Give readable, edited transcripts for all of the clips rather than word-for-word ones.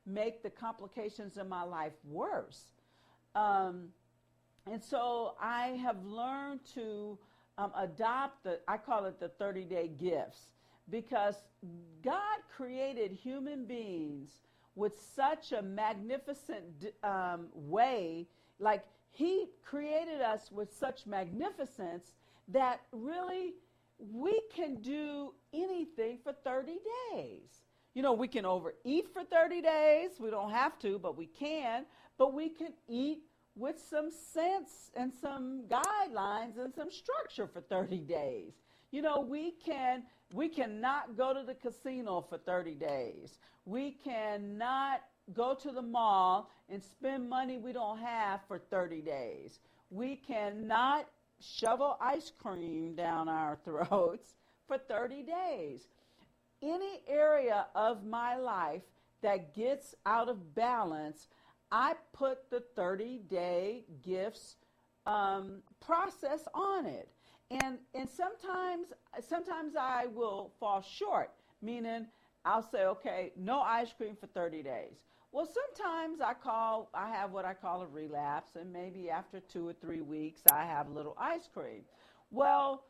make the complications in my life worse. And so I have learned to adopt I call it the 30-day gifts, because God created human beings with such a magnificent way. Like, he created us with such magnificence that really we can do anything for 30 days. You know, we can overeat for 30 days. We don't have to, but we can. But we can eat with some sense and some guidelines and some structure for 30 days. You know, we cannot go to the casino for 30 days. We cannot go to the mall and spend money we don't have for 30 days. We cannot shovel ice cream down our throats for 30 days. Any area of my life that gets out of balance, I put the 30-day gifts process on it. And sometimes I will fall short, meaning I'll say, okay, no ice cream for 30 days. Well, sometimes I have what I call a relapse, and maybe after 2 or 3 weeks, I have a little ice cream. Well,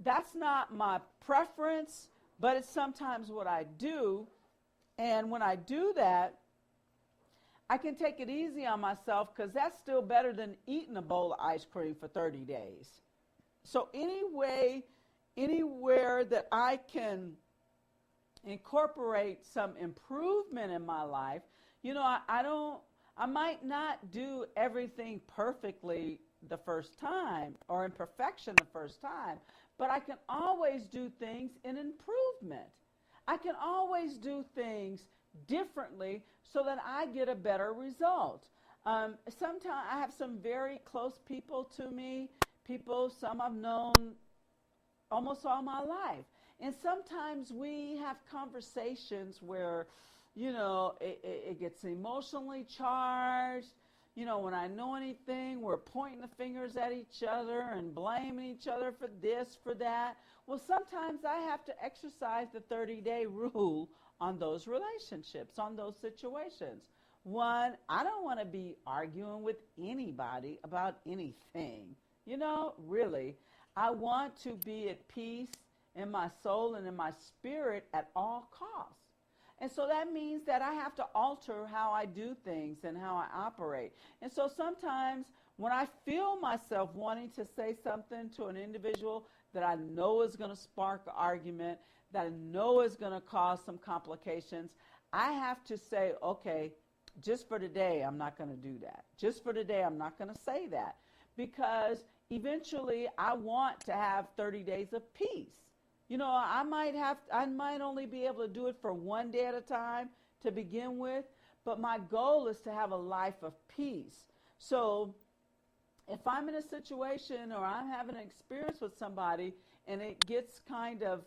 that's not my preference, but it's sometimes what I do. And when I do that, I can take it easy on myself, because that's still better than eating a bowl of ice cream for 30 days. So anywhere that I can incorporate some improvement in my life, you know, I might not do everything perfectly the first time or in perfection the first time, but I can always do things in improvement. I can always do things differently so that I get a better result. Sometimes I have some very close people to me, some I've known almost all my life. And sometimes we have conversations where, you know, it gets emotionally charged. You know, when I know anything, we're pointing the fingers at each other and blaming each other for this, for that. Well, sometimes I have to exercise the 30-day rule on those relationships, on those situations. One, I don't want to be arguing with anybody about anything. You know, really, I want to be at peace in my soul and in my spirit at all costs. And so that means that I have to alter how I do things and how I operate. And so sometimes when I feel myself wanting to say something to an individual that I know is going to spark an argument, that I know is going to cause some complications, I have to say, okay, just for today, I'm not going to do that. Just for today, I'm not going to say that. Because eventually I want to have 30 days of peace. You know, I might only be able to do it for one day at a time to begin with, but my goal is to have a life of peace. So if I'm in a situation or I'm having an experience with somebody and it gets kind of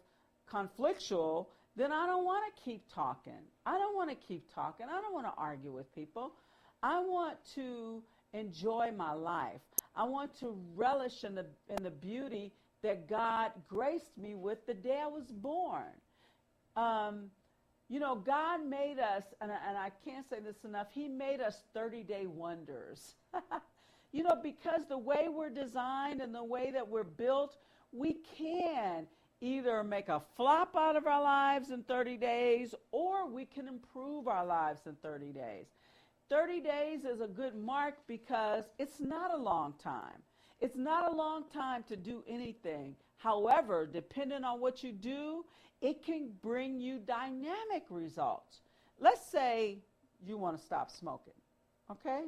conflictual, then I don't want to keep talking. I don't want to keep talking. I don't want to argue with people. I want to enjoy my life. I want to relish in the beauty that God graced me with the day I was born. You know, God made us, and I can't say this enough, he made us 30-day wonders. You know, because the way we're designed and the way that we're built, we can either make a flop out of our lives in 30 days, or we can improve our lives in 30 days. 30 days is a good mark because it's not a long time. It's not a long time to do anything. However, depending on what you do, it can bring you dynamic results. Let's say you want to stop smoking, okay?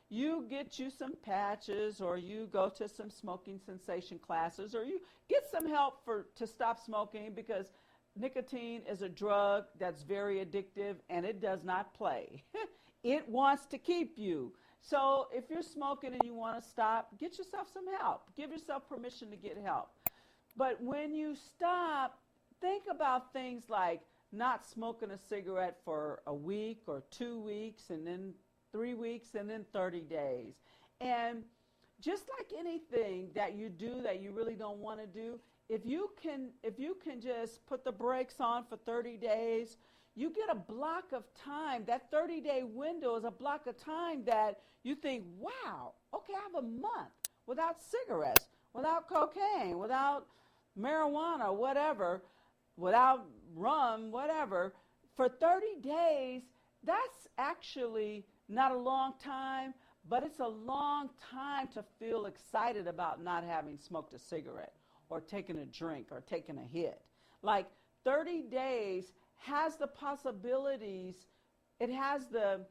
You get you some patches, or you go to some smoking cessation classes, or you get some help to stop smoking, because nicotine is a drug that's very addictive and it does not play. It wants to keep you. So if you're smoking and you want to stop, get yourself some help. Give yourself permission to get help. But when you stop, think about things like not smoking a cigarette for a week or 2 weeks, and then 3 weeks, and then 30 days. And just like anything that you do that you really don't want to do, if you can just put the brakes on for 30 days, you get a block of time. That 30-day window is a block of time that you think, wow, okay, I have a month without cigarettes, without cocaine, without marijuana, whatever, without rum, whatever. For 30 days, that's actually not a long time, but it's a long time to feel excited about not having smoked a cigarette or taken a drink or taken a hit. Like 30 days has the possibilities, it has the,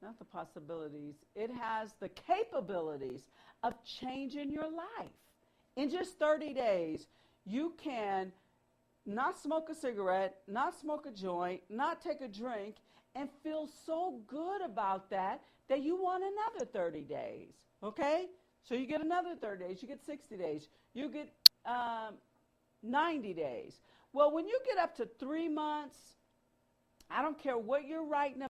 not the possibilities, it has the capabilities of changing your life. In just 30 days, you can not smoke a cigarette, not smoke a joint, not take a drink, and feel so good about that that you want another 30 days, okay? So you get another 30 days, you get 60 days, you get 90 days. Well, when you get up to 3 months, I don't care what you're writing